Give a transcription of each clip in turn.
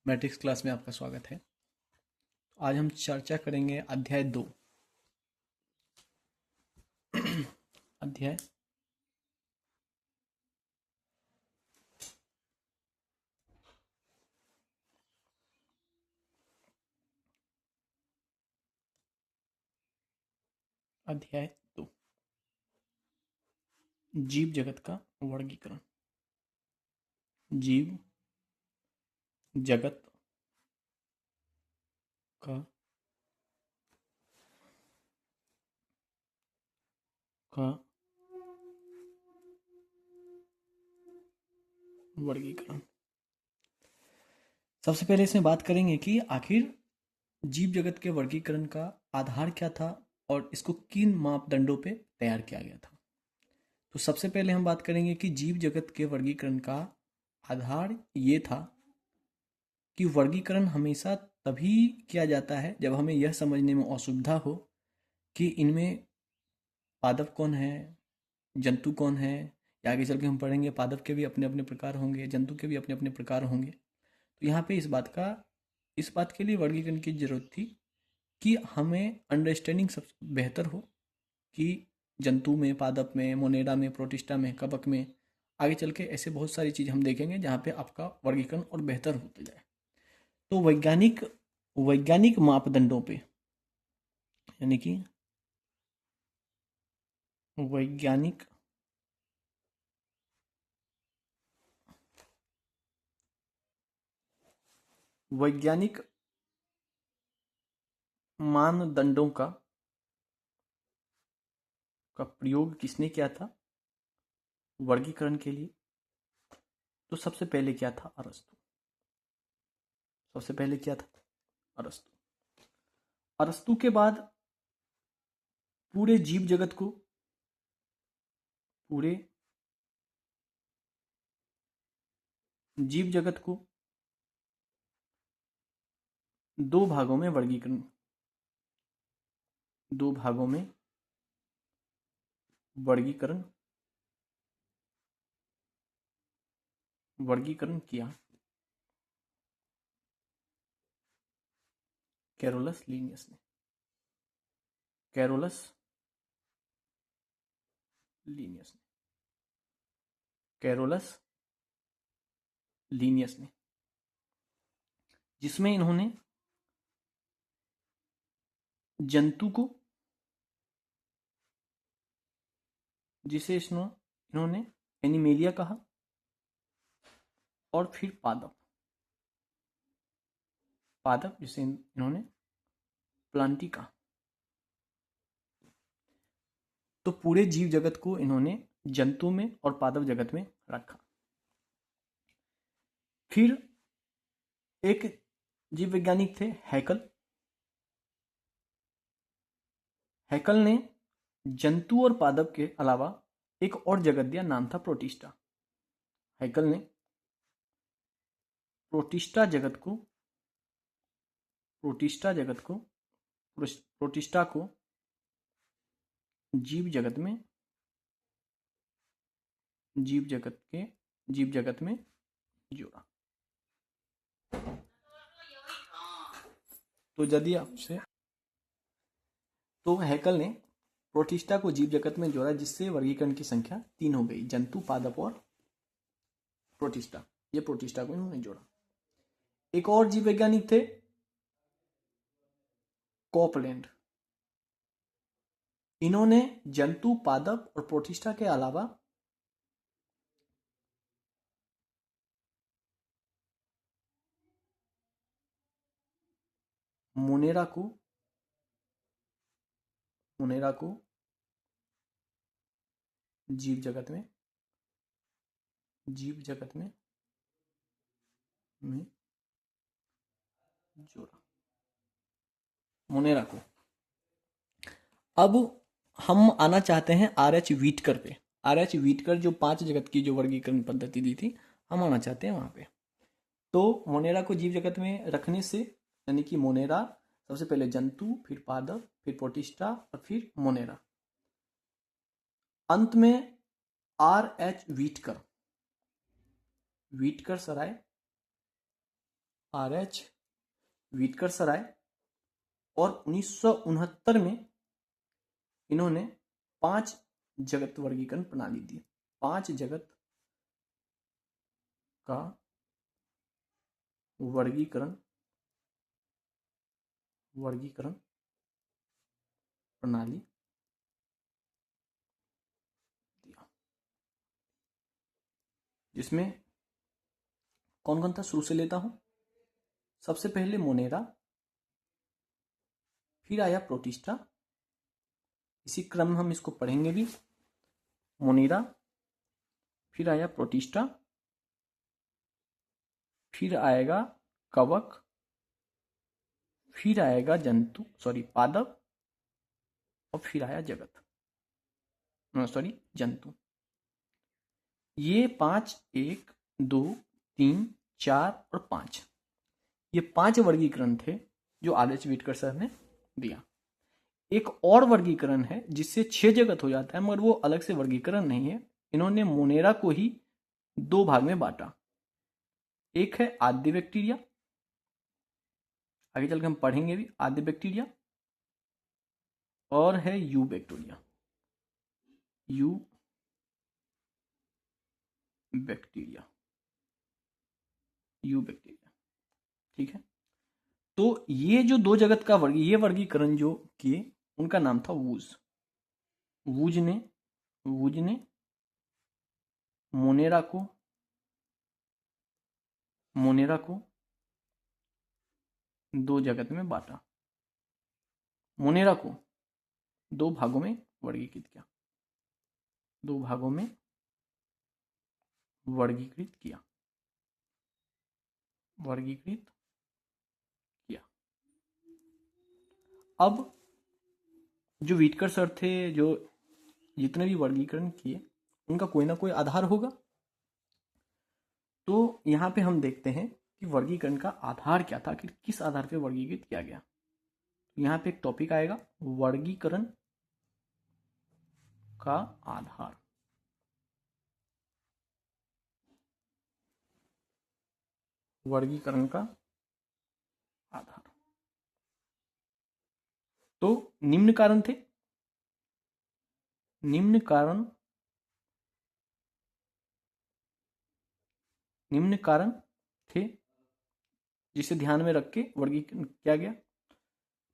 Matrix class में आपका स्वागत है। आज हम चर्चा करेंगे अध्याय 2। अध्याय अध्याय 2 जीव जगत का वर्गीकरण। जीव जगत का का वर्गीकरण। सबसे पहले इसमें बात करेंगे कि आखिर जीव जगत के वर्गीकरण का आधार क्या था और इसको किन मापदंडों पे तैयार किया गया था। तो सबसे पहले हम बात करेंगे कि जीव जगत के वर्गीकरण का आधार ये था कि वर्गीकरण हमेशा तभी किया जाता है जब हमें यह समझने में असुविधा हो कि इनमें पादप कौन है, जंतु कौन है, या आगे चल के हम पढ़ेंगे पादप के भी अपने अपने प्रकार होंगे, जंतु के भी अपने अपने प्रकार होंगे। तो यहाँ पे इस बात के लिए वर्गीकरण की जरूरत थी कि हमें अंडरस्टैंडिंग सब बेहतर हो कि जंतु में, पादप में, मोनेरा में, प्रोटिस्टा में, कवक में, आगे चल के ऐसे बहुत सारी चीज़ हम देखेंगे जहाँ पे आपका वर्गीकरण और बेहतर होते जाए। तो वैज्ञानिक वैज्ञानिक मापदंडों पे, यानी कि वैज्ञानिक वैज्ञानिक मानदंडों का प्रयोग किसने किया था वर्गीकरण के लिए? तो सबसे पहले क्या था? अरस्तु। सबसे पहले क्या था? अरस्तु। अरस्तु के बाद पूरे जीव जगत को, पूरे जीव जगत को दो भागों में वर्गीकरण दो भागों में वर्गीकरण वर्गीकरण किया कैरोलस लीनियस ने। कैरोलस लीनियस ने कैरोलस लीनियस ने जिसमें इन्होंने जंतु को, जिसे इन्होंने एनिमेलिया कहा, और फिर पादप पादप जिसे इन्होंने प्लांटी कहा। तो पूरे जीव जगत को इन्होंने जंतु में और पादप जगत में रखा। फिर एक जीव वैज्ञानिक थे हैकल। हैकल ने जंतु और पादप के अलावा एक और जगत दिया, नाम था प्रोटिस्टा। हैकल ने प्रोटिस्टा जगत को प्रोटिस्टा जगत को प्रोटिस्टा को जीव जगत में जीव जगत में जोड़ा। तो यदि आपसे तो हैकल ने प्रोटिस्टा को जीव जगत में जोड़ा, जिससे वर्गीकरण की संख्या 3 हो गई, जंतु, पादप और प्रोटिस्टा। ये प्रोटिस्टा को इन्होंने जोड़ा। एक और जीव वैज्ञानिक थे कॉपलैंड। इन्होंने जंतु, पादप और प्रोटिस्टा के अलावा मोनेरा को जीव जगत में जोड़ा। मोनेरा को। अब हम आना चाहते हैं आर.एच. व्हीटकर पे। आर.एच. व्हीटकर जो 5 जगत की जो वर्गीकरण पद्धति दी थी, हम आना चाहते हैं वहां पे। तो मोनेरा को जीव जगत में रखने से, यानी कि मोनेरा सबसे पहले जंतु, फिर पादप, फिर प्रोटिस्टा और फिर मोनेरा। अंत में आर.एच. व्हीटकर सराय RH व्हिटकर सर आए और 1969 में इन्होंने 5 जगत वर्गीकरण प्रणाली दी। 5 जगत का वर्गीकरण प्रणाली दिया, जिसमें कौन कौन था शुरू से लेता हूं। सबसे पहले मोनेरा, फिर आया प्रोटिस्टा, इसी क्रम में हम इसको पढ़ेंगे भी। मोनेरा, फिर आया प्रोटिस्टा, फिर आएगा कवक, फिर आएगा पादप, और फिर आया जंतु। ये 5, 1, 2, 3, 4 और 5, ये 5 वर्गीकरण थे जो RH व्हिटकर सर ने दिया। एक और वर्गीकरण है जिससे 6 जगत हो जाता है, मगर वो अलग से वर्गीकरण नहीं है। इन्होंने मोनेरा को ही 2 भाग में बांटा। एक है आद्य बैक्टीरिया, आगे चलकर हम पढ़ेंगे भी आद्य बैक्टीरिया, और है यू बैक्टीरिया। ठीक है। तो ये जो 2 जगत का ये वर्गीकरण जो किए, उनका नाम था वूज। वूज ने मोनेरा को 2 जगत में बांटा, मोनेरा को 2 भागों में वर्गीकृत किया, 2 भागों में वर्गीकृत किया। अब जो व्हिटकर सर थे, जो जितने भी वर्गीकरण किए, उनका कोई ना कोई आधार होगा। तो यहां पे हम देखते हैं कि वर्गीकरण का आधार क्या था, कि किस आधार पे वर्गीकृत किया गया। यहां पे एक टॉपिक आएगा, वर्गीकरण का आधार। वर्गीकरण का आधार। तो निम्न कारण थे जिसे ध्यान में रख के वर्गीकरण किया गया।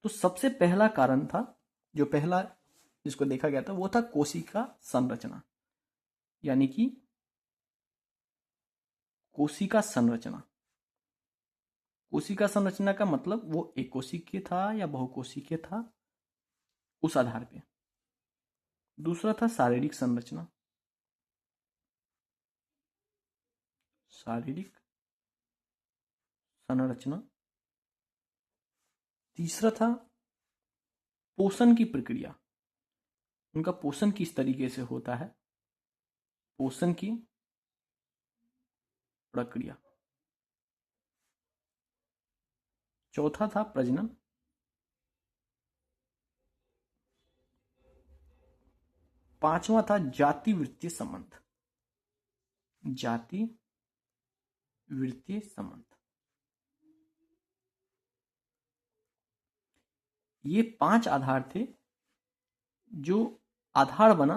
तो सबसे पहला कारण था, जो पहला जिसको देखा गया था, वो था कोशिका संरचना। यानी कि कोशिका संरचना का मतलब वो एक कोशिकीय था या बहुकोशिकीय था, उस आधार पे। दूसरा था शारीरिक संरचना। तीसरा था पोषण की प्रक्रिया, उनका पोषण किस तरीके से होता है, पोषण की प्रक्रिया। चौथा था प्रजनन। पांचवा था जाति वृत्तीय संबंध। ये 5 आधार थे जो आधार बना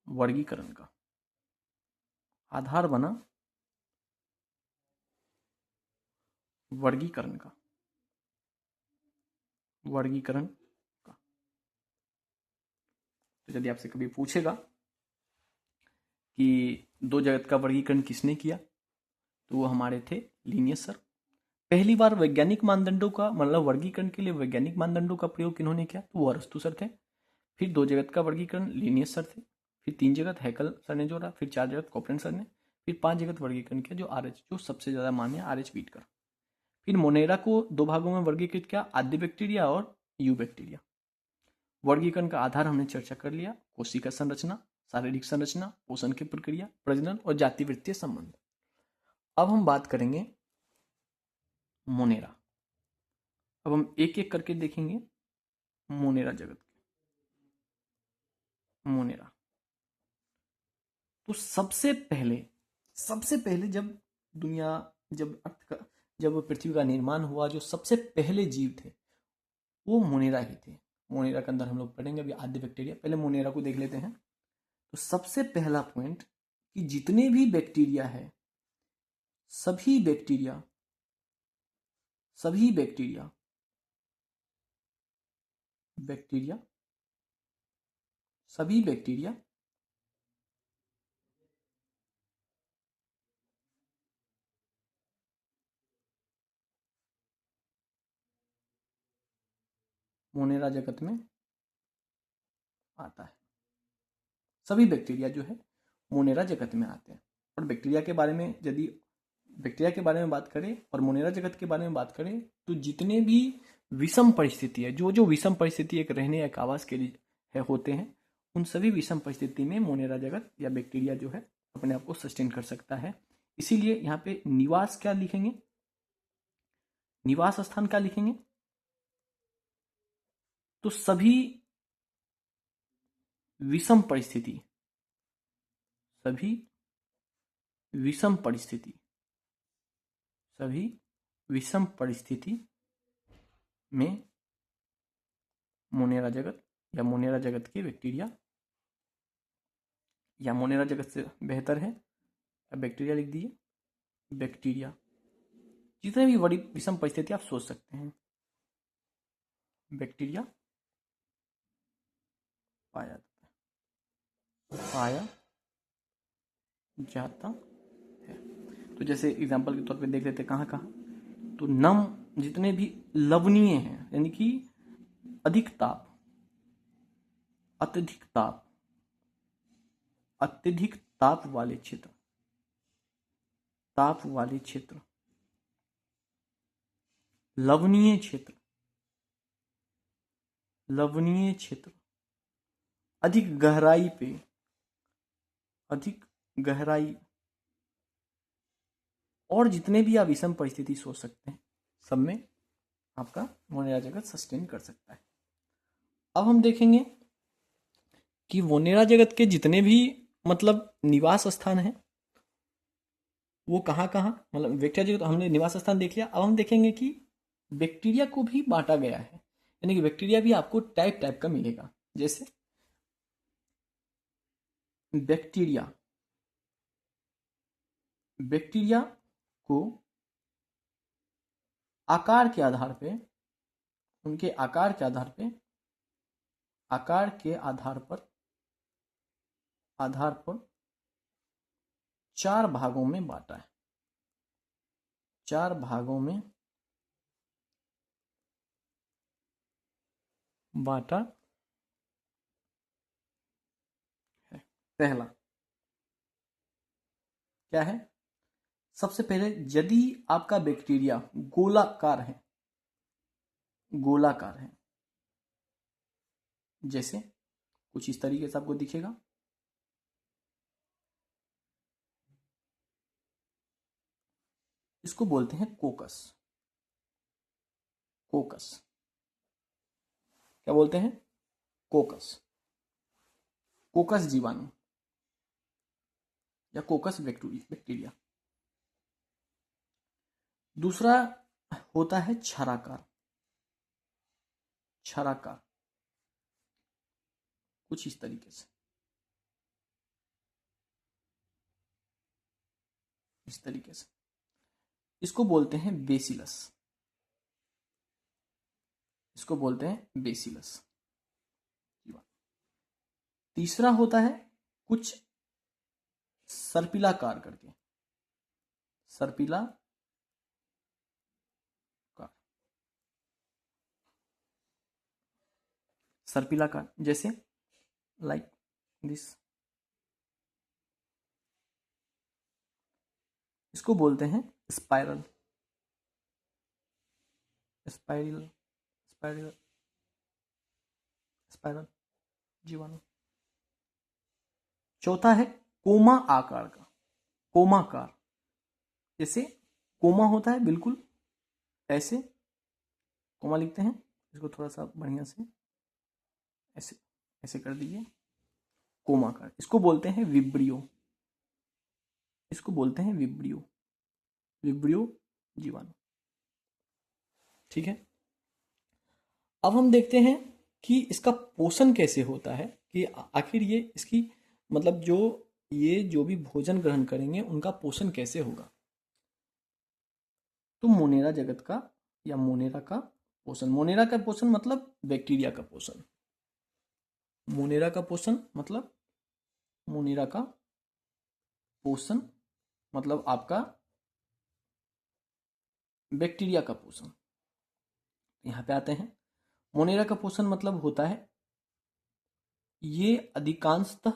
वर्गीकरण का। तो यदि आपसे कभी पूछेगा कि 2 जगत का वर्गीकरण किसने किया, तो वो हमारे थे लिनियस सर। पहली बार वैज्ञानिक मानदंडों का मतलब वर्गीकरण के लिए वैज्ञानिक मानदंडों का प्रयोग किन्होंने किया, तो वो अरस्तु सर थे। फिर 2 जगत का वर्गीकरण लिनियस सर थे। फिर 3 जगत हैकल सर ने जोड़ा। फिर 4 जगत कॉपरेन सर ने। फिर 5 जगत वर्गीकरण किया जो सबसे ज्यादा मान्य RH व्हिटकर। फिर मोनेरा को 2 भागों में वर्गीकृत किया, आद्य बैक्टीरिया और यू बैक्टीरिया। वर्गीकरण का आधार हमने चर्चा कर लिया, कोशिका संरचना, शारीरिक संरचना, पोषण की प्रक्रिया, प्रजनन और जाति वृत्तीय संबंध। अब हम बात करेंगे मोनेरा। अब हम एक एक करके देखेंगे मोनेरा जगत। मोनेरा तो सबसे पहले जब दुनिया जब पृथ्वी का निर्माण हुआ, जो सबसे पहले जीव थे वो मोनेरा ही थे। मोनेरा के अंदर हम लोग पढ़ेंगे अभी आद्य बैक्टीरिया। पहले मोनेरा को देख लेते हैं। तो सबसे पहला पॉइंट कि जितने भी बैक्टीरिया है, सभी बैक्टीरिया मोनेरा जगत में आता है। सभी बैक्टीरिया जो है मोनेरा जगत में आते हैं। और बैक्टीरिया के बारे में यदि बैक्टीरिया के बारे में बात करें और मोनेरा जगत के बारे में बात करें, तो जितने भी विषम परिस्थिति है, जो विषम परिस्थिति एक रहने एक आवास के लिए होते हैं, उन सभी विषम परिस्थिति में मोनेरा जगत या बैक्टीरिया जो है अपने आप को सस्टेन कर सकता है। इसीलिए यहाँ पे निवास क्या लिखेंगे, निवास स्थान क्या लिखेंगे, तो सभी विषम परिस्थिति में मोनेरा जगत या मोनेरा जगत के बैक्टीरिया, या मोनेरा जगत से बेहतर है बैक्टीरिया लिख दीजिए। बैक्टीरिया जितने भी बड़ी विषम परिस्थिति आप सोच सकते हैं, बैक्टीरिया पाया जाता है। तो जैसे एग्जांपल के तौर पे देख लेते हैं कहाँ कहाँ, तो नम जितने भी लवणीय हैं, यानी कि अधिक ताप, अत्यधिक ताप वाले क्षेत्र, लवणीय क्षेत्र, अधिक गहराई और जितने भी आप विषम परिस्थिति सोच सकते हैं, सब में आपका मोनेरा जगत सस्टेन कर सकता है। अब हम देखेंगे कि मोनेरा जगत के जितने भी मतलब निवास स्थान है वो कहाँ कहाँ, मतलब बैक्टीरिया जगत हमने निवास स्थान देख लिया। अब हम देखेंगे कि बैक्टीरिया को भी बांटा गया है, यानी कि बैक्टीरिया भी आपको टाइप का मिलेगा। जैसे बैक्टीरिया को आकार के आधार पे, उनके आकार के आधार पर 4 भागों में बांटा है। 4 भागों में बांटा है। पहला क्या है, सबसे पहले यदि आपका बैक्टीरिया गोलाकार है, जैसे कुछ इस तरीके से आपको दिखेगा, इसको बोलते हैं कोकस। क्या बोलते हैं, कोकस जीवाणु या कोकस बैक्टीरिया। दूसरा होता है छाराकार, कुछ इस तरीके से, इसको बोलते हैं बेसिलस। तीसरा होता है कुछ सर्पिलाकार करके, सर्पिलाकार जैसे लाइक दिस, इसको बोलते हैं स्पाइरल जीवाणु। चौथा है कोमाकार, जैसे कोमा होता है बिल्कुल ऐसे, कोमा लिखते हैं, इसको थोड़ा सा बढ़िया से ऐसे कर दीजिए, कोमाकार। इसको बोलते हैं विब्रियो, विब्रियो जीवाणु। ठीक है, अब हम देखते हैं कि इसका पोषण कैसे होता है, कि आखिर ये इसकी मतलब जो भी भोजन ग्रहण करेंगे उनका पोषण कैसे होगा। तो मोनेरा जगत का या मोनेरा का पोषण, मोनेरा का पोषण मतलब बैक्टीरिया का पोषण, मोनेरा का पोषण मतलब मोनेरा का पोषण मतलब आपका बैक्टीरिया का पोषण। यहां पे आते हैं, मोनेरा का पोषण मतलब होता है ये अधिकांशतः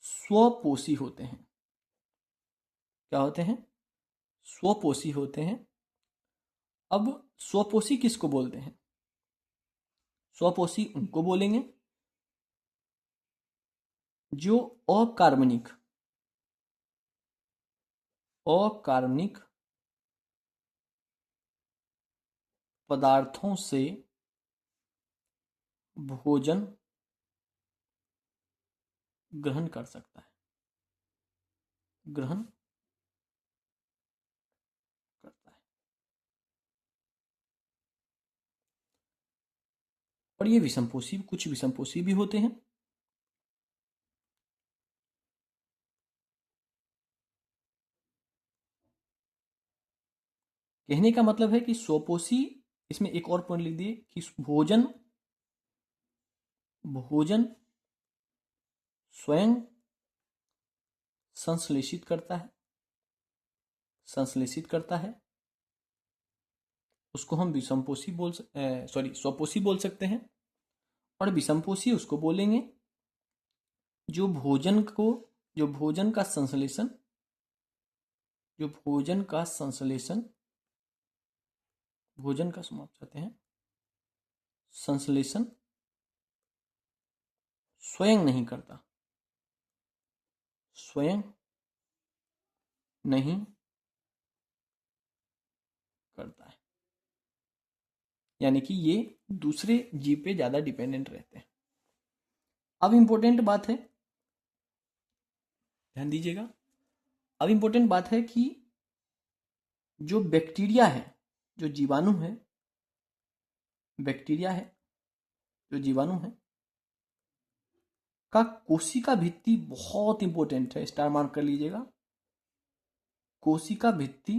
स्वपोषी होते हैं। क्या होते हैं? स्वपोषी होते हैं। अब स्वपोषी किसको बोलते हैं? स्वपोषी उनको बोलेंगे जो अकार्बनिक पदार्थों से भोजन ग्रहण कर सकता है, ग्रहण करता है। और ये विषमपोषी, कुछ विषमपोषी भी होते हैं। कहने का मतलब है कि स्वपोषी, इसमें एक और पॉइंट लिख दिए कि भोजन स्वयं संश्लेषित करता है, उसको हम विषमपोषी स्वपोषी बोल सकते हैं। और विषमपोषी उसको बोलेंगे जो भोजन का संश्लेषण भोजन का समाप्त चाहते हैं, संश्लेषण स्वयं नहीं करता, स्वयं नहीं करता है, यानी कि ये दूसरे जीव पे ज्यादा डिपेंडेंट रहते हैं। अब इंपॉर्टेंट बात है, ध्यान दीजिएगा, अब इंपॉर्टेंट बात है कि जो बैक्टीरिया है, जो जीवाणु है, बैक्टीरिया है जो जीवाणु है का कोशिका भित्ति बहुत इंपॉर्टेंट है, स्टार मार्क कर लीजिएगा। कोशिका भित्ति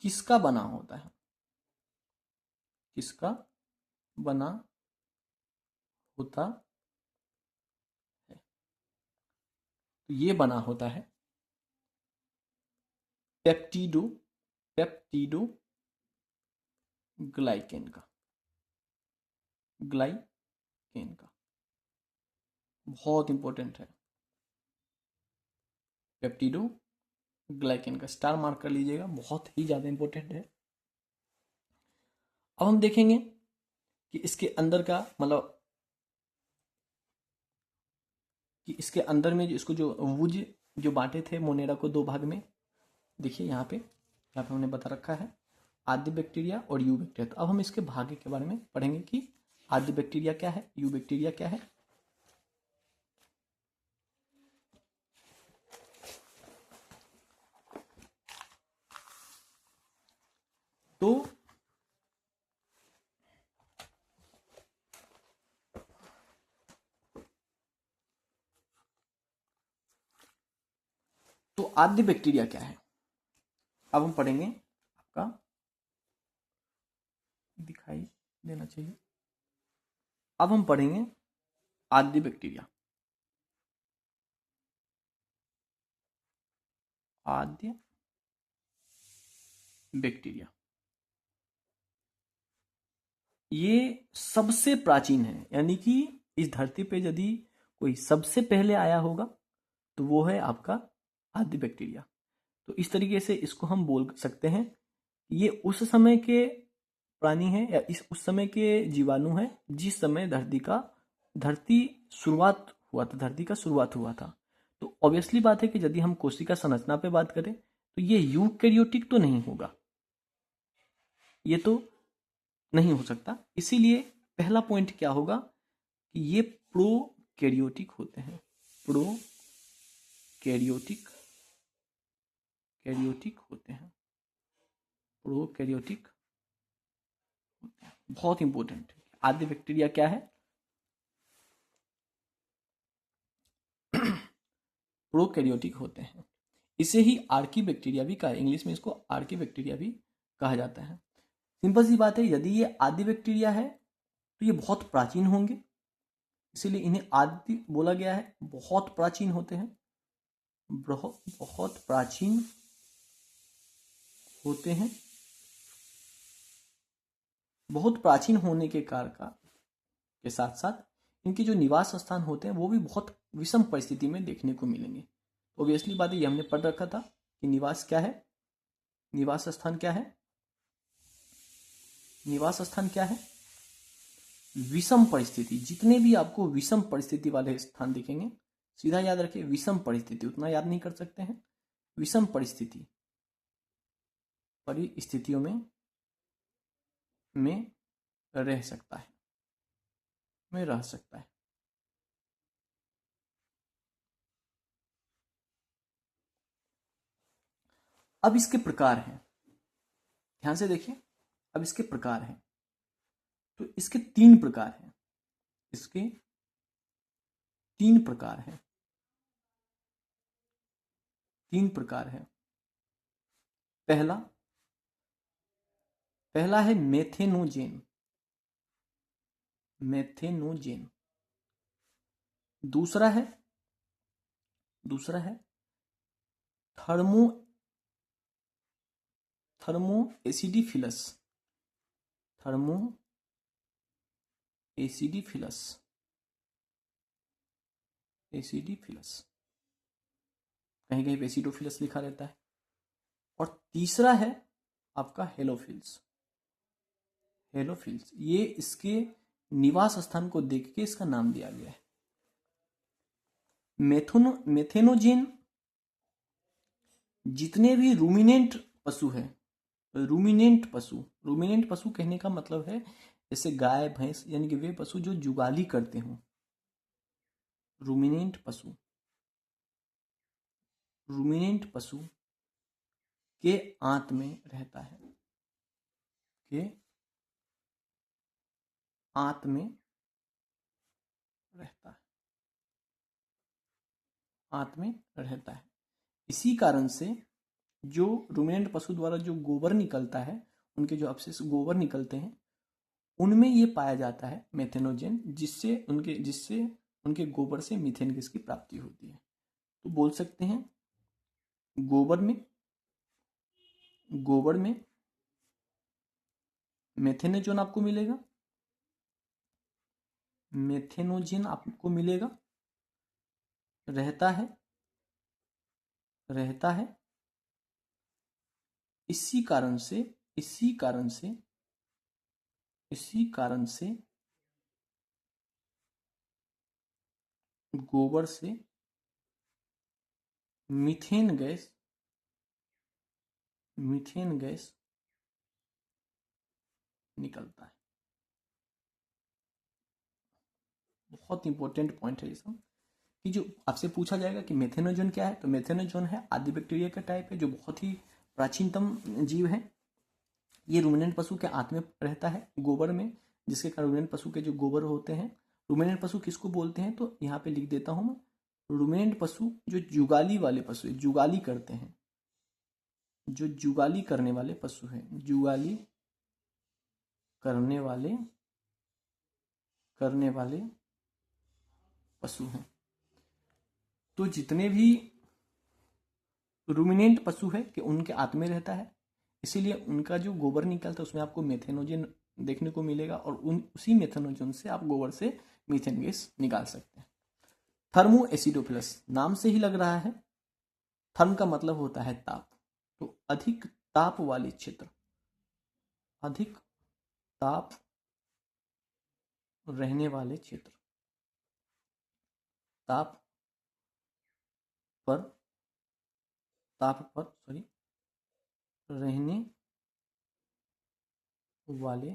किसका बना होता है? किसका बना होता है? तो ये बना होता है पेप्टिडो ग्लाइकेन का, बहुत इंपॉर्टेंट है पेप्टिडो ग्लाइकेन का, स्टार मार्क कर लीजिएगा, बहुत ही ज्यादा इंपॉर्टेंट है। अब हम देखेंगे कि इसके अंदर का मतलब कि इसके अंदर में जो इसको जो वुज जो बांटे थे मोनेरा को दो भाग में, देखिए यहाँ पे हमने बता रखा है आद्य बैक्टीरिया और यू बैक्टीरिया। तो अब हम इसके भाग्य के बारे में पढ़ेंगे कि आद्य बैक्टीरिया क्या है, यू बैक्टीरिया क्या है। तो आद्य बैक्टीरिया क्या है, अब हम पढ़ेंगे। आपका दिखाई देना चाहिए। अब हम पढ़ेंगे आद्य बैक्टीरिया। आद्य बैक्टीरिया ये सबसे प्राचीन है, यानी कि इस धरती पे यदि कोई सबसे पहले आया होगा तो वो है आपका आद्य बैक्टीरिया। तो इस तरीके से इसको हम बोल सकते हैं, ये उस समय के प्राणी है या उस समय के जीवाणु है जिस समय धरती का शुरुआत हुआ था। तो ऑब्वियसली बात है कि यदि हम कोशिका संरचना पे बात करें तो ये यूकैरियोटिक तो नहीं होगा, ये तो नहीं हो सकता। इसीलिए पहला पॉइंट क्या होगा कि ये प्रोकैरियोटिक होते हैं, प्रोकैरियोटिक प्रोकैरियोटिक होते हैं, प्रोकैरियोटिक होते हैं। बहुत इंपॉर्टेंट, आद्य बैक्टीरिया क्या है? प्रोकैरियोटिक होते हैं। इसे ही आर्की बैक्टीरिया भी कहा, इंग्लिश में इसको आर्की बैक्टीरिया भी कहा जाता है। सिंपल सी बात है, यदि ये आदि बैक्टीरिया है तो ये बहुत प्राचीन होंगे, इसीलिए इन्हें आदि बोला गया है। बहुत प्राचीन होते हैं, बहुत प्राचीन होते हैं। बहुत प्राचीन होने के कारण के साथ साथ इनके जो निवास स्थान होते हैं वो भी बहुत विषम परिस्थिति में देखने को मिलेंगे। ऑब्वियसली बात है, ये हमने पढ़ रखा था कि निवास क्या है, निवास स्थान क्या है, निवास स्थान क्या है? विषम परिस्थिति। जितने भी आपको विषम परिस्थिति वाले स्थान दिखेंगे, सीधा याद रखिए विषम परिस्थिति, उतना याद नहीं कर सकते हैं। विषम परिस्थिति, परिस्थितियों में रह सकता है, में रह सकता है। अब इसके प्रकार हैं, ध्यान से देखिए। अब इसके प्रकार हैं, तो इसके 3 प्रकार हैं, इसके 3 प्रकार हैं, 3 प्रकार हैं। पहला है मेथेनोजेन, मेथेनोजेन। दूसरा है थर्मो एसिडिफिलस, थर्मो एसिडिफिलस, एसिडिफिलस, कहीं कहीं पे एसिडोफिलस लिखा रहता है। और तीसरा है आपका हेलोफिल्स, हेलोफिल्स। ये इसके निवास स्थान को देख के इसका नाम दिया गया है। मेथेनोजेन जितने भी रूमिनेंट पशु हैं, रूमिनेंट पशु कहने का मतलब है जैसे गाय भैंस, यानी कि वे पशु जो जुगाली करते हों, रूमिनेंट पशु, रूमिनेंट पशु के आंत में रहता है, के आंत में रहता है, आंत में रहता है। इसी कारण से जो रूमिनेंट पशु द्वारा जो गोबर निकलता है, उनके जो अवशेष गोबर निकलते हैं, उनमें ये पाया जाता है मेथेनोजेन, जिससे उनके गोबर से मीथेन गैस की प्राप्ति होती है। तो बोल सकते हैं गोबर में मेथेनोजेन आपको मिलेगा, मेथेनोजेन आपको मिलेगा, रहता है। इसी कारण से गोबर से मीथेन गैस निकलता है। बहुत इंपॉर्टेंट पॉइंट है ये सब, कि जो आपसे पूछा जाएगा कि मेथेनोजेन क्या है, तो मेथेनोजेन है आदि बैक्टीरिया का टाइप है, जो बहुत ही प्राचीनतम जीव है। ये रूमिनेंट पशु के आंत में रहता है, गोबर में, जिसके कारण रूमिनेंट पशु के जो गोबर होते हैं, रूमिनेंट पशु किसको बोलते हैं, तो यहाँ पे लिख देता हूं मैं, रूमिनेंट पशु जो जुगाली वाले पशु है, जुगाली करते हैं, जो जुगाली करने वाले पशु हैं, जुगाली करने वाले पशु हैं। तो जितने भी रूमिनेंट पशु है कि उनके आंत में रहता है, इसीलिए उनका जो गोबर निकलता है उसमें आपको मेथेनोजेन देखने को मिलेगा, और उसी मेथेनोजेन से आप गोबर से मीथेन गैस निकाल सकते हैं। थर्मो एसिडोफिलस, नाम से ही लग रहा है, थर्म का मतलब होता है ताप, तो अधिक ताप वाले क्षेत्र, अधिक ताप रहने वाले क्षेत्र, ताप पर रहने वाले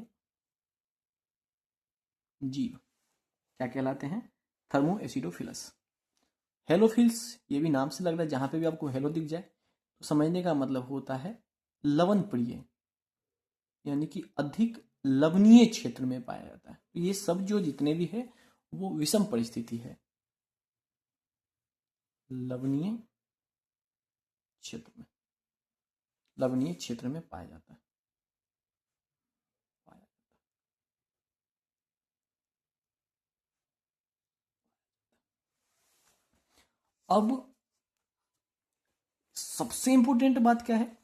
जीव क्या कहलाते हैं? Thermo acidophilus. हेलोफिल्स, ये भी नाम से लग रहा है, जहां पे भी आपको हेलो दिख जाए, तो समझने का मतलब होता है लवण प्रिय, यानी कि अधिक लवणीय क्षेत्र में पाया जाता है। तो ये सब जो जितने भी है वो विषम परिस्थिति है, लवणीय क्षेत्र में, लवणीय क्षेत्र में पाया जाता है। अब सबसे इंपॉर्टेंट बात क्या है,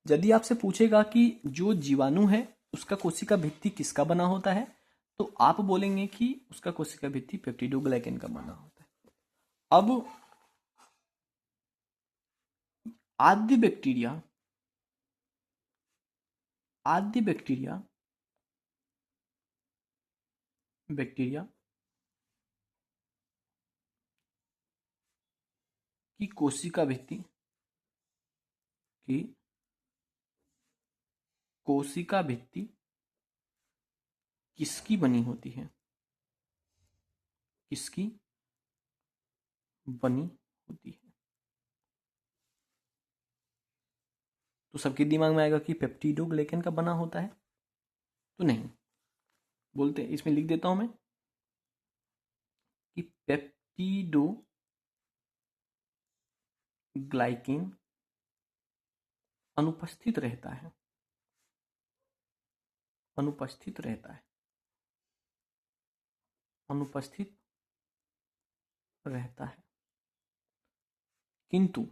यदि आपसे पूछेगा कि जो जीवाणु है उसका कोशिका भित्ति किसका बना होता है, तो आप बोलेंगे कि उसका कोशिका भित्ति पेप्टिडोग्लाइकेन का बना होता है। अब आद्य बैक्टीरिया बैक्टीरिया की कोशिका भित्ति किसकी बनी होती है, किसकी बनी होती है? तो सबके दिमाग में आएगा कि पेप्टिडोग्लाइकेन का बना होता है, तो नहीं बोलते, इसमें लिख देता हूं मैं कि पेप्टिडोग्लाइकेन अनुपस्थित रहता है, अनुपस्थित रहता है। किंतु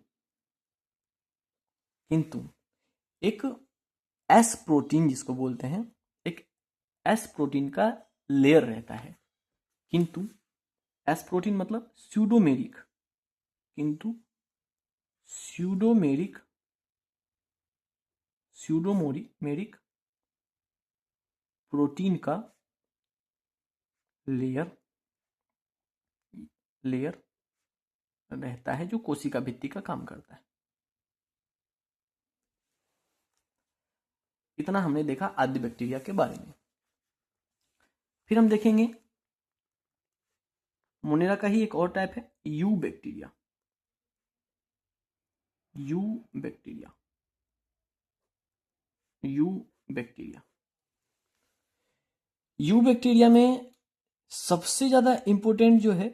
एक एस प्रोटीन जिसको बोलते हैं, एक एस प्रोटीन का लेयर रहता है। किंतु एस प्रोटीन मतलब स्यूडोमेरिक, किंतु स्यूडोमेरिक प्रोटीन का लेयर रहता है जो कोशिका भित्ति का काम करता है। इतना हमने देखा आद्य बैक्टीरिया के बारे में। फिर हम देखेंगे मोनेरा का ही एक और टाइप है, यू बैक्टीरिया। यू बैक्टीरिया में सबसे ज्यादा इंपॉर्टेंट जो है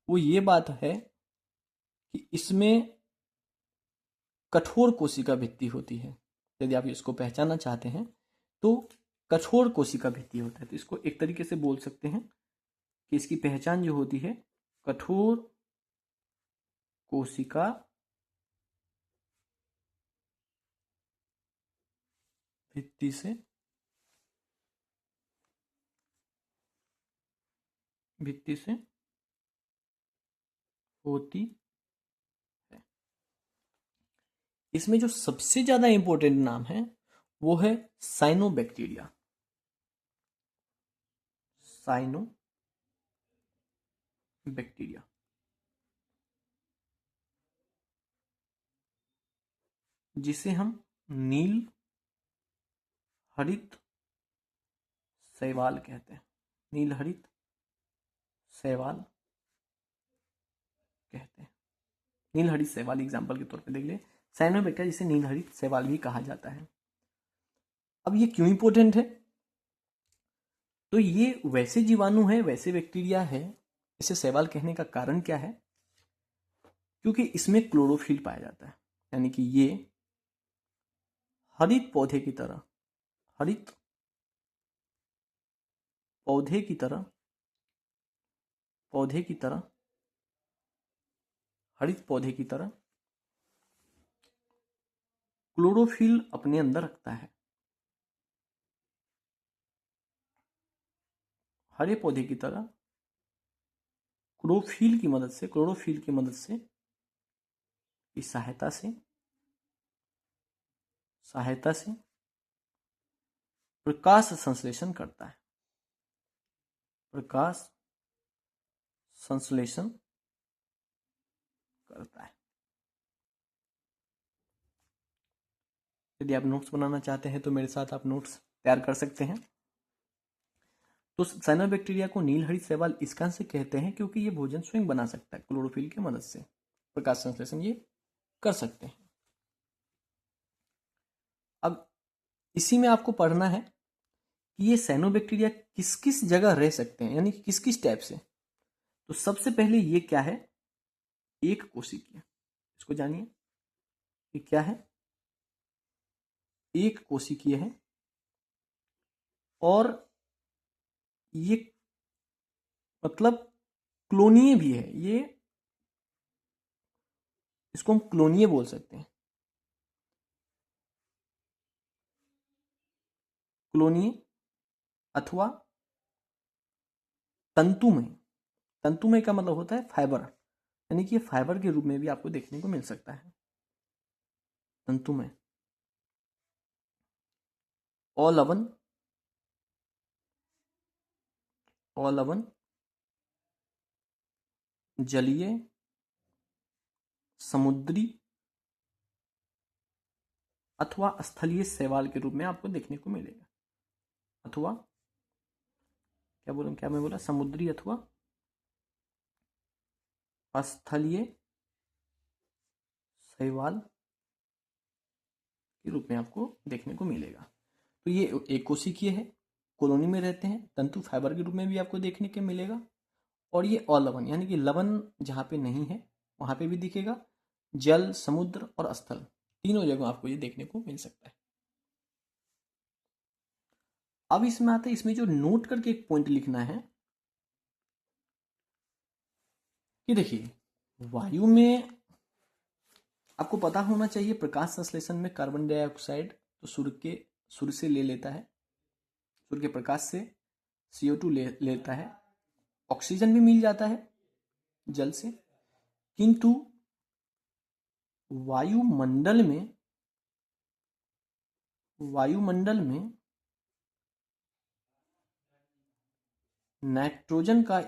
वो ये बात है कि इसमें कठोर कोशिका भित्ति होती है। यदि आप इसको पहचानना चाहते हैं तो कठोर कोशिका भित्ति होता है। तो इसको एक तरीके से बोल सकते हैं कि इसकी पहचान जो होती है कठोर कोशिका भित्ति से होती है। इसमें जो सबसे ज्यादा इंपॉर्टेंट नाम है वो है साइनोबैक्टीरिया। जिसे हम नील हरित शैवाल कहते हैं। नील हरित शैवाल एग्जाम्पल के तौर पे देख ले, साइनोबैक्टीरिया जिसे नील हरित शैवाल भी कहा जाता है। अब ये क्यों इंपॉर्टेंट है? तो ये वैसे जीवाणु है, वैसे बैक्टीरिया है, इसे शैवाल कहने का कारण क्या है? क्योंकि इसमें क्लोरोफिल पाया जाता है, यानी कि ये हरित पौधे की तरह क्लोरोफिल अपने अंदर रखता है। हरे पौधे की तरह क्लोरोफिल की मदद से इस सहायता से प्रकाश संश्लेषण करता है। यदि आप नोट्स बनाना चाहते हैं तो मेरे साथ आप नोट्स तैयार कर सकते हैं। तो साइनोबैक्टीरिया को नील हरित शैवाल इस कारण से कहते हैं क्योंकि ये भोजन स्वयं बना सकता है, क्लोरोफिल की मदद से प्रकाश संश्लेषण ये कर सकते हैं। अब इसी में आपको पढ़ना है कि ये साइनोबैक्टीरिया किस किस जगह रह सकते हैं, यानी किस किस टाइप से। तो सबसे पहले ये क्या है, एक कोशिकीय। इसको जानिए कि क्या है, एक कोशिकीय है और ये मतलब क्लोनीय भी है। ये इसको हम क्लोनीय बोल सकते हैं, क्लोनीय अथवा तंतुमय। तंतुमय का मतलब होता है फाइबर, यानी कि ये फाइबर के रूप में भी आपको देखने को मिल सकता है, तंतुमय। अलवन, अलवन, जलीय, समुद्री अथवा स्थलीय शैवाल के रूप में आपको देखने को मिलेगा। अथवा क्या मैं बोला, समुद्री अथवा स्थलीय शैवाल के रूप में आपको देखने को मिलेगा। तो ये एक कोशिकीय है, कॉलोनी में रहते हैं, तंतु फाइबर के रूप में भी आपको देखने को मिलेगा। और ये अलवन, यानी कि लवण जहाँ पे नहीं है वहाँ पे भी दिखेगा, जल, समुद्र और स्थल, तीनों जगह आपको ये देखने को मिल सकता है। अब इसमें आता है, इसमें जो नोट करके एक पॉइंट लिखना है कि देखिए, वायु में आपको पता होना चाहिए प्रकाश संश्लेषण में कार्बन डाइऑक्साइड तो सूर्य से ले लेता है, सूर्य के प्रकाश से CO2 लेता है, ऑक्सीजन भी मिल जाता है जल से, किंतु वायुमंडल में नाइट्रोजन का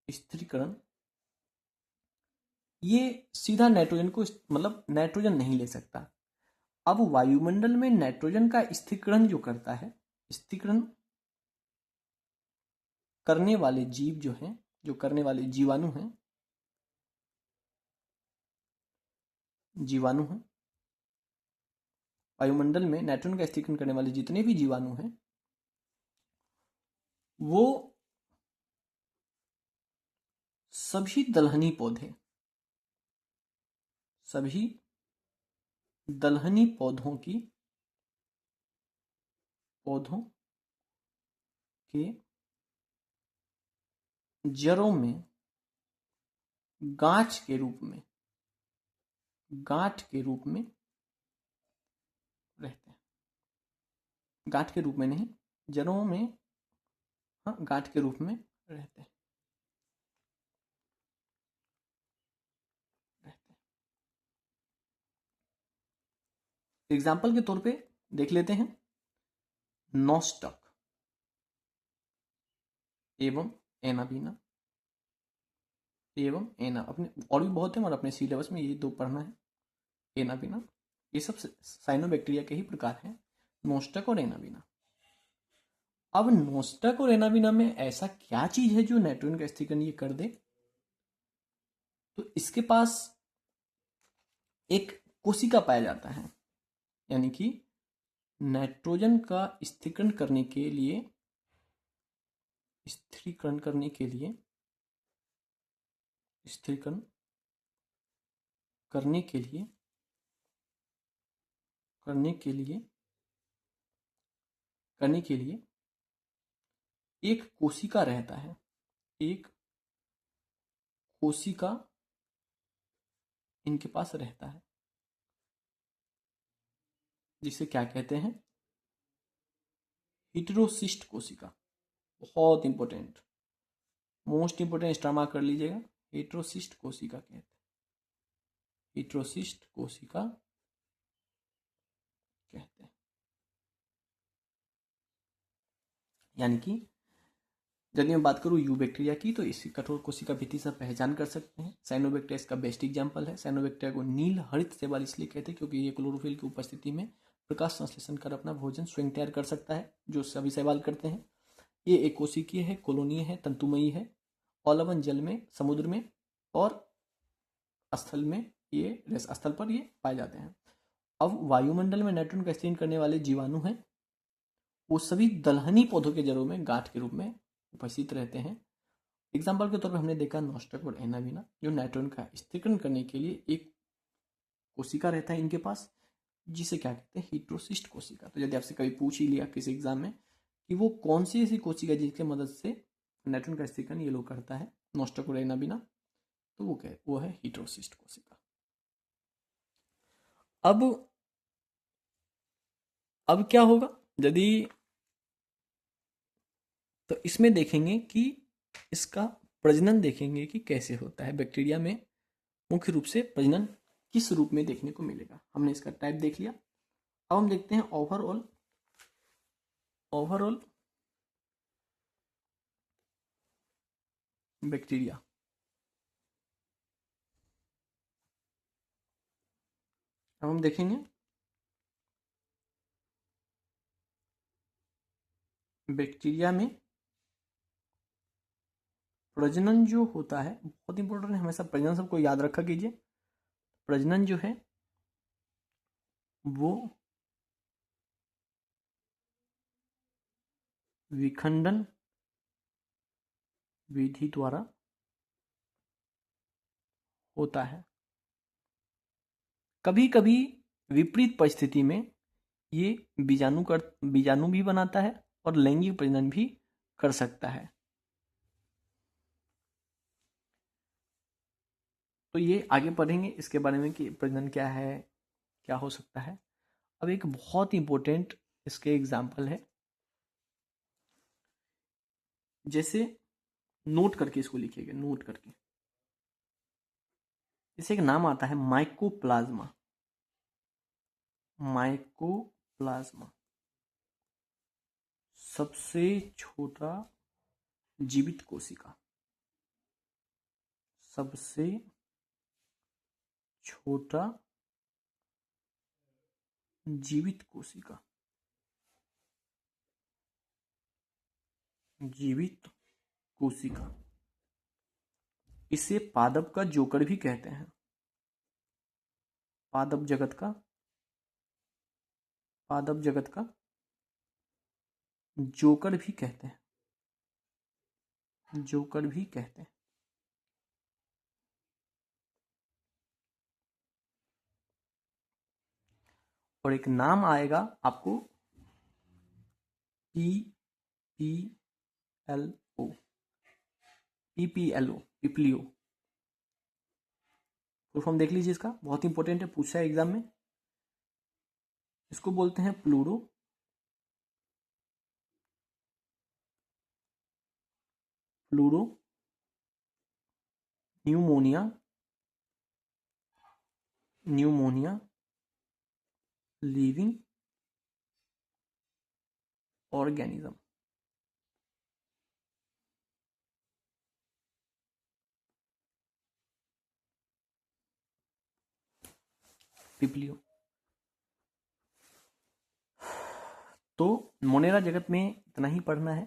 स्थिरीकरण ये सीधा नाइट्रोजन को मतलब नाइट्रोजन नहीं ले सकता। अब वायुमंडल में नाइट्रोजन का स्थिरीकरण जो करता है, स्थिरीकरण करने वाले जीव जो हैं, जो करने वाले जीवाणु हैं, वायुमंडल में नाइट्रोजन का स्थिरीकरण करने वाले जितने भी जीवाणु हैं वो सभी दलहनी पौधे, सभी दलहनी पौधों के जड़ों में गांठ के रूप में रहते हैं। गांठ के रूप में नहीं, जड़ों में, हाँ, गांठ के रूप में रहते हैं। एग्जाम्पल के तौर पे देख लेते हैं, नॉस्टक एवं एनाबीना एवं एना, अपने और भी बहुत है और अपने सिलेबस में ये दो पढ़ना है, एनाबीना। ये सब साइनोबैक्टीरिया के ही प्रकार हैं, नॉस्टक और एनाबीना। अब नॉस्टक और एनाबीना में ऐसा क्या चीज है जो नाइट्रोजन का स्थिरीकरण ये कर दे? तो इसके पास एक कोशिका पाया जाता है, यानी कि नाइट्रोजन का स्थिरीकरण करने के लिए स्थिरीकरण करने के लिए एक कोशिका रहता है, एक कोशिका इनके पास रहता है, जिसे क्या कहते हैं, हिट्रोसिस्ट कोशिका। बहुत इंपॉर्टेंट, मोस्ट इंपॉर्टेंट, स्टार कर लीजिएगा, हिट्रोसिस्ट कोशिका कहते हैं, हिट्रोसिस्ट कोशिका कहते हैं। यानी कि यदि मैं बात करूं यू बैक्टीरिया की, तो इसी कठोर कोशिका भित्ति से पहचान कर सकते हैं। साइनोबैक्टीरिया इसका बेस्ट एग्जाम्पल है। साइनोबैक्टीरिया को नील हरित शैवाल इसलिए कहते हैं क्योंकि ये क्लोरोफिल की उपस्थिति में प्रकाश संश्लेषण कर अपना भोजन स्वयं तैयार कर सकता है, जो सभी शैवाल करते हैं। ये एक कोशिकीय है, कॉलोनीय है, तंतुमयी है, अलवन जल में, समुद्र में और स्थल में, ये स्थल पर ये पाए जाते हैं। अब वायुमंडल में नाइट्रोजन का एक्सचेंज करने वाले जीवाणु हैं, वो सभी दलहनी पौधों के जड़ों में गांठ के रूप में उपस्थित रहते हैं। एग्जाम्पल के तौर पर हमने देखा नॉस्टक और एनाबिना, जो नाइट्रोजन का स्थिरीकरण करने के लिए एक कोशिका रहता है इनके पास, जिसे क्या कहते हैं, हीट्रोसिस्ट कोशिका। तो यदि आपसे कभी पूछ ही लिया किसी एग्जाम में कि वो कौन सी ऐसी कोशिका जिसकी मदद से नाइट्रोजन का स्थिरीकरण ये लोग करता है, नॉस्टक और एनाबिना, तो वो है हीट्रोसिस्ट कोशिका। अब क्या होगा यदि, तो इसमें देखेंगे कि इसका प्रजनन देखेंगे कि कैसे होता है। बैक्टीरिया में मुख्य रूप से प्रजनन किस रूप में देखने को मिलेगा, हमने इसका टाइप देख लिया। अब हम देखते हैं ओवरऑल बैक्टीरिया। अब हम देखेंगे बैक्टीरिया में प्रजनन जो होता है बहुत इंपॉर्टेंट है, हमेशा प्रजनन सबको याद रखा कीजिए। प्रजनन जो है वो विखंडन विधि द्वारा होता है। कभी कभी विपरीत परिस्थिति में ये बीजाणु भी बनाता है और लैंगिक प्रजनन भी कर सकता है। तो ये आगे पढ़ेंगे इसके बारे में कि प्रजनन क्या है, क्या हो सकता है। अब एक बहुत इंपॉर्टेंट इसके एग्जाम्पल है, जैसे नोट करके इसको लिखिएगा, नोट करके। इसे एक नाम आता है माइकोप्लाज्मा। माइकोप्लाज्मा सबसे छोटा जीवित कोशिका, सबसे छोटा जीवित कोशिका, जीवित कोशिका। इसे पादप का जोकर भी कहते हैं। पादप जगत का जोकर भी कहते हैं, जोकर भी कहते हैं। और एक नाम आएगा आपको PPLO, पिपलियो। फुल फॉर्म देख लीजिए इसका, बहुत इंपॉर्टेंट है, पूछा है एग्जाम में। इसको बोलते हैं प्लूरो न्यूमोनिया लिविंग ऑर्गेनिज्म। पिपलियो। तो मोनेरा जगत में इतना ही पढ़ना है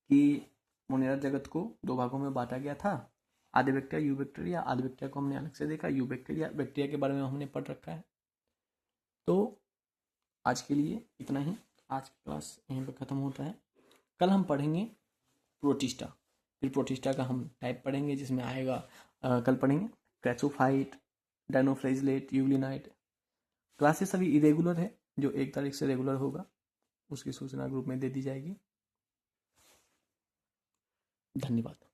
कि मोनेरा जगत को दो भागों में बांटा गया था, आधे बैक्टीरिया यू बैक्टीरिया। आधे बैक्टीरिया को हमने अलग से देखा, यू बैक्टीरिया के बारे में हमने पढ़ रखा है। तो आज के लिए इतना ही, आज की क्लास यहीं पर ख़त्म होता है। कल हम पढ़ेंगे प्रोटिस्टा, फिर प्रोटिस्टा का हम टाइप पढ़ेंगे, जिसमें आएगा कल पढ़ेंगे क्रैचोफाइट, डायनोफ्लाइजलेट, यूग्लिनाइट। क्लासेस अभी इरेगुलर है, जो 1 तारीख से रेगुलर होगा उसकी सूचना ग्रुप में दे दी जाएगी। धन्यवाद।